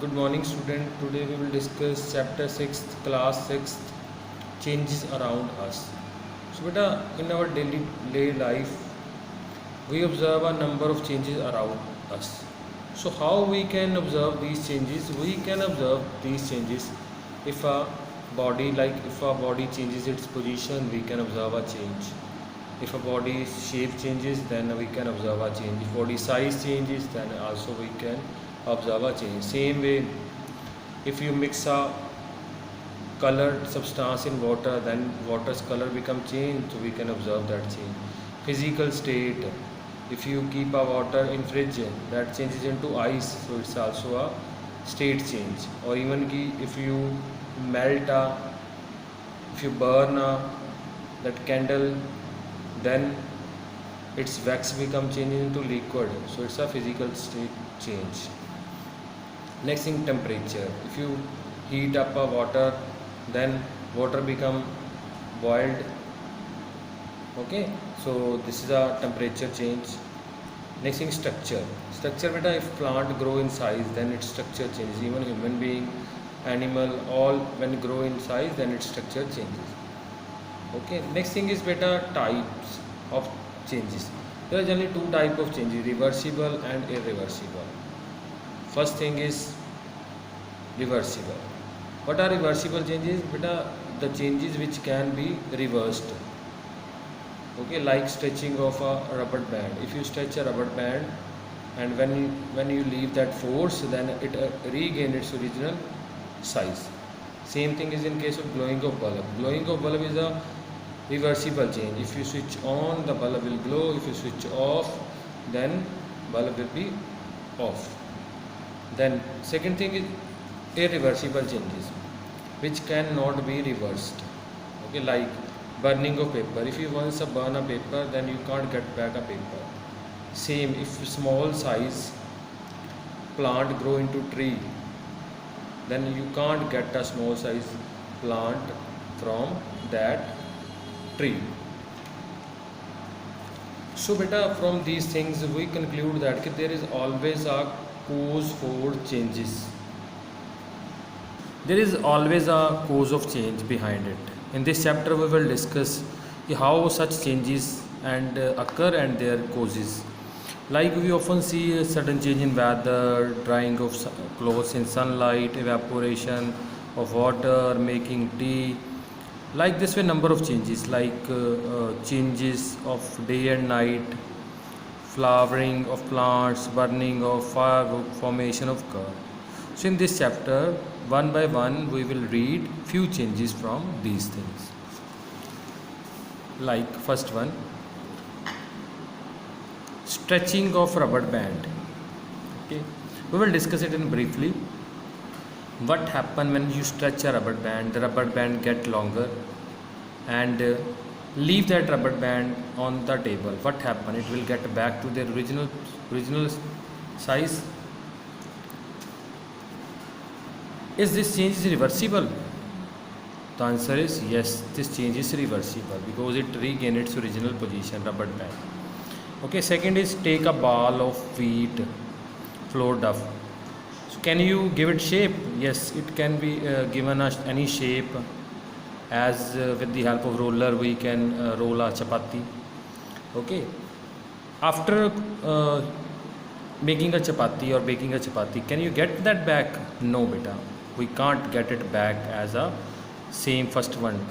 Good morning student. Today we will discuss chapter 6th, class 6th, changes around us. So beta, in our daily life we observe a number of changes around us. So how we can observe these changes? We can observe these changes if a body changes its position, we can observe a change. If a body shape changes, then we can observe a change. If body size changes, then also we can observe a change. Same way, if you mix a colored substance in water, then water's color become changed, so we can observe that change. Physical state, if you keep a water in fridge, that changes into ice, so it's also a state change. Or even if you melt if you burn that candle, then its wax become changed into liquid, so it's a physical state change. Next thing, temperature. If you heat up a water, then water become boiled. Okay, so this is a temperature change. Next thing, structure. Beta, if plant grow in size, then its structure changes. Even human being, animal, all when grow in size, then its structure changes. Okay, next thing is beta, types of changes. There are generally two types of changes, reversible and irreversible. First thing is reversible. What are reversible changes? Beta, the changes which can be reversed. Okay, like stretching of a rubber band. If you stretch a rubber band and when you leave that force, then it regain its original size. Same thing is in case of glowing of bulb. Glowing of bulb is a reversible change. If you switch on, the bulb will glow. If you switch off, then bulb will be off. Then second thing is irreversible changes, which cannot be reversed. Okay, like burning of paper. If you once burn a paper, then you can't get back a paper. Same, if small size plant grow into tree, then you can't get a small size plant from that tree. So beta, from these things we conclude that there is always a cause for changes. There is always a cause of change behind it. In this chapter we will discuss how such changes occur and their causes. Like we often see a sudden change in weather, drying of clothes in sunlight, evaporation of water, making tea. Like this way, number of changes like changes of day and night, flowering of plants, burning of firewood, formation of curd. So in this chapter, one by one, we will read few changes from these things. Like first one, stretching of rubber band. Okay, we will discuss it in briefly. What happen when you stretch a rubber band? The rubber band get longer, and leave that rubber band on the table. What happen? It will get back to their original size. Is this change reversible? The answer is yes. This change is reversible because it regains its original position, rubber band. Okay, second is take a ball of wheat, flour dough. So can you give it shape? Yes, it can be given any shape. As with the help of roller, we can roll a chapati. Okay. After making a chapati or baking a chapati, can you get that back? No, beta. We can't get it back as a same first one,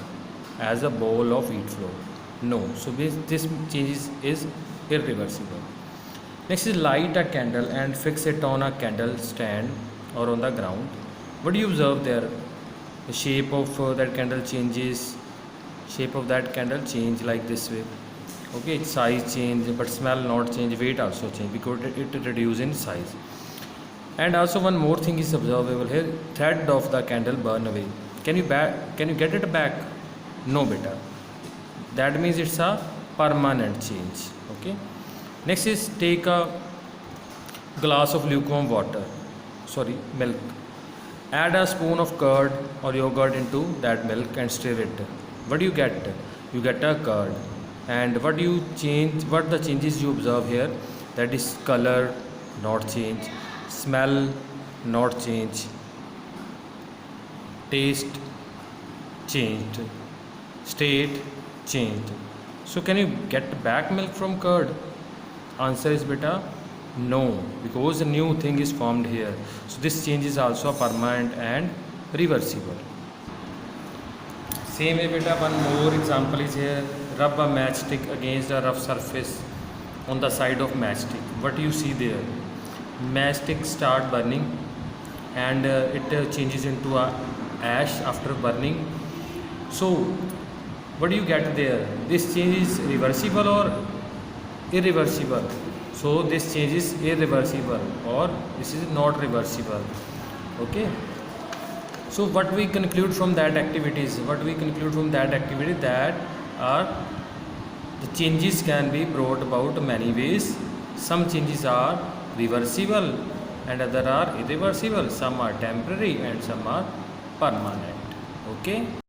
as a bowl of wheat flour. No. So this change is irreversible. Next is light a candle and fix it on a candle stand or on the ground. What do you observe there? The shape of that candle changes. Shape of that candle change like this way. Okay, its size change, but smell not change. Weight also change because it reduce in size. And also one more thing is observable here. Thread of the candle burn away. Can you get it back? No, beta. That means it's a permanent change. Okay. Next is take a glass of lukewarm milk. Add a spoon of curd or yogurt into that milk and stir it. What do you get? You get a curd. And what the changes you observe here? That is color not change, smell not change, taste changed, state changed. So can you get back milk from curd? Answer is beta no, because a new thing is formed here. So this change is also permanent and reversible. Same way beta, one more example is here. Rub a matchstick against a rough surface on the side of matchstick. What you see there? Matchstick start burning and it changes into a ash after burning. So what do you get there? This change is reversible or irreversible? So this change is irreversible, or this is not reversible. Okay. So what we conclude from that activities? What we conclude from that activity, that are the changes can be brought about many ways. Some changes are reversible and other are irreversible. Some are temporary and some are permanent. Okay.